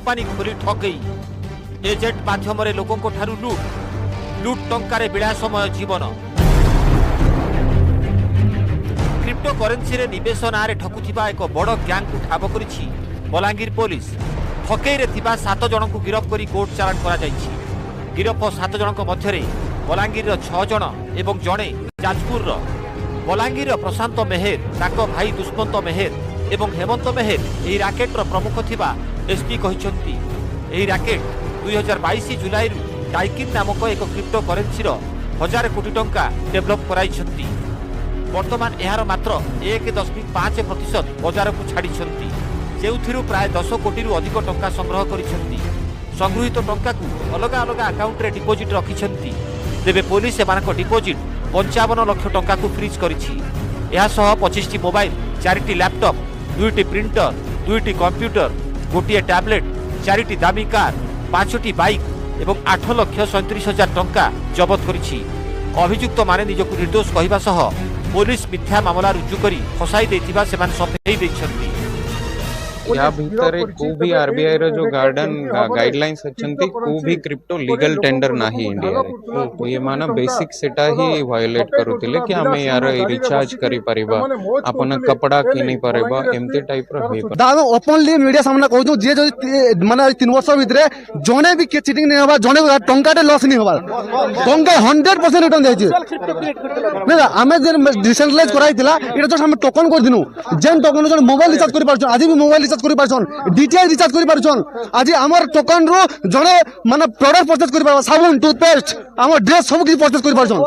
Company खोली ठकई agent माध्यम लोकों लुट लुट टंकार विलासमय जीवन क्रिप्टो करेन्सी रे निवेश नारे ठकुथिबा एक बड़ गैंग को ठाब करिछि बलांगीर पुलिस। ठकई रे थिबा 7 जन को गिरफ्त करी कोर्ट चालान करा जायछि। गिरफ 7 जन मध्य बलांगीर 6 जन एवं जड़े जाजपुर बलांगीर प्रशांत मेहेर ताको भाई दुष्मंत मेहेर एवं हेमंत मेहेर यह राकेट प्रमुख थिबा एसपी कहिसंती। यह राकेट 2022 जुलाई डाइकिन नामक एक क्रिप्टो करेन्सी 1000 कोटी टंका डेभलप कराइछंती। वर्तमान यार मात्र 1.5% बजार को छाड़ी जो प्राय 10 कोटी अधिक टंका संग्रह करिसेंती। संगृहित टंका को अलग अलग अकाउंट रे डिपोजिट रखिसेंती। तेबे पुलिस एमानक डिपोजिट 55 लाख टंका को फ्रीज करिछि। एहा सह 25 मोबाइल 4 लैपटॉप 2 प्रिंटर 2 कंप्यूटर गोटे टैबलेट 4 दामी कार 5 बाइक एवं 8,37,000 टंका जबत करिछि। अभियुक्त माने निजको निर्दोष कहिबा सह पुलिस मिथ्या मामला रुजु करी फसाई देथिबा सेमान सफेई दैछंती। या भीतर को भी आरबीआई रो जो गाइडलाइंस अच्छंती को भी क्रिप्टो लीगल टेंडर नाही इंडिया रे तो ये माना बेसिक सेटा ही वायोलेट करूतिले कि हमें यार रिचार्ज करी परिबा अपन कपड़ा किनी परिबा एमते टाइप रो हे दादा ओपनली मीडिया सामने कहू जे जो माने 3 वर्ष भितरे जने भी के चीटिंग नै होबा जने टंका टे लॉस नै होबा टंका 100% रिटर्न देछि ना। हमें जे डिसेंट्रलाइज कराइतिला एटा तो हम टोकन कर दिनु जेन टोकन जन मोबाइल रिचार्ज करि पारछन आज भी मोबाइल करि पारछन डीटीएच रिचार्ज करि पारछन आज हमर टोकन रो जने माने प्रोडक्ट परचेज करि पारबा साबुन टूथपेस्ट हमर ड्रेस सब किछ परचेज करि पारछन।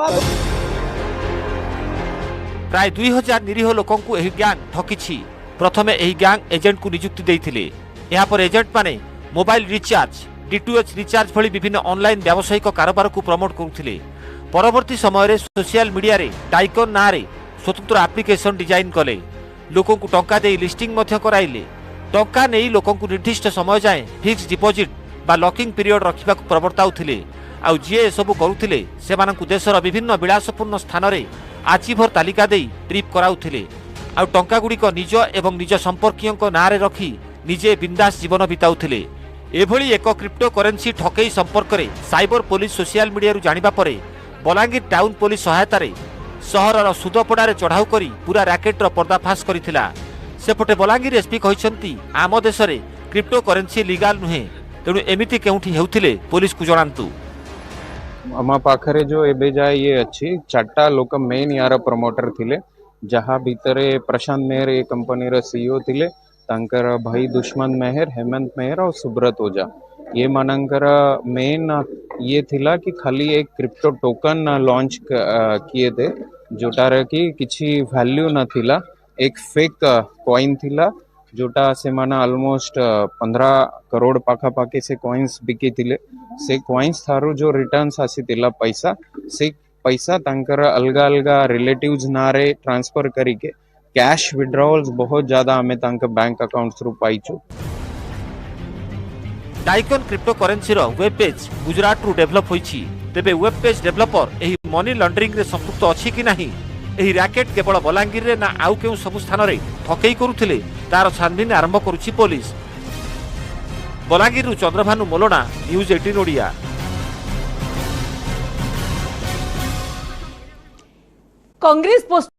प्राय 2000 निरीह लोकों को एही गैंग ठकिछि। प्रथमे एही गैंग एजेंट को नियुक्ति देइथिले। यहाँ पर एजेंट माने मोबाइल रिचार्ज डीटीएच रिचार्ज भली विभिन्न ऑनलाइन व्यावसायिक कारोबार को प्रमोट करुथिले। परवर्ती समय रे सोशल मीडिया रे डाइकन नारे स्वतंत्र एप्लिकेशन डिजाइन कले। लोकों को टंका दे लिस्टिंग मध्य कराइले। टंका नहीं लोकों को निर्दिष्ट समय जाए फिक्स डिपोजिट बा लॉकिंग पीरियड रखा प्रवर्ताउथिले। आउ जे सबु करुथिले सेमानंकु देशर विभिन्न विलासपूर्ण स्थान रे आजीभर तालिका देई ट्रिप कराउथिले। आउ टंका गुड़िक निज एवं निज संपर्कीयों नारे रखी निजे बिंदास जीवन बिताउथिले। एभली एक क्रिप्टो करेन्सी ठकई संपर्क में साइबर पुलिस सोशल मीडिया जानिबा परे बलांगीर टाउन पुलिस सहायतार सहरर सुदपड़ारे चढ़ाऊ करी पूरा रैकेट पर्दाफाश करथिला। सेपटे बलांगीर एसपी कहिसंती आम देश में क्रिप्टो करेन्सी लीगल नुहे तेणु एमिति केउठी हेउथिले पुलिस को जणांतु। आम पाखरे जो एबे जाए ये अच्छी 4टा लोक मेन यार प्रमोटर थिले जहाँ भीतर प्रशांत मेहर ये कंपनी रो सीईओ थिले तांकर भाई दुष्मंत मेहर हेमंत मेहर और सुब्रत ओझा ये मानकर मेन ये थिला कि खाली एक क्रिप्टो टोकन लॉन्च किए थे जोटार की किछि वैल्यू न थिला एक फेक कॉइन थिला जोटा से माना ऑलमोस्ट 15 करोड़ पाखा पाखी से कॉइन्स बिकी थिले। से कॉइन्स थारू जो रिटर्न्स आसीतिला पैसा तांकर अलगा अलगा रिलेटिव्स नारे ट्रांसफर करिके कैश विड्रॉल्स बहुत ज्यादा हमें तांकर बैंक अकाउंट थ्रू पाइछु। डाइकन क्रिप्टो करेन्सी रो वेब पेज गुजरात रु डेवलप होईछि। तेबे वेब पेज डेवलपर एही मनी लॉन्ड्रिंग रे संपृक्त अछि कि नाही एही रैकेट केवल बलांगीर रे ना आउ केउ सब स्थान रे ठकई करुथिले तार छानबीन आरंभ करुछि पुलिस। बलांगीर रु चंद्रभानु मोलना न्यूज 18 ओडिया। कांग्रेस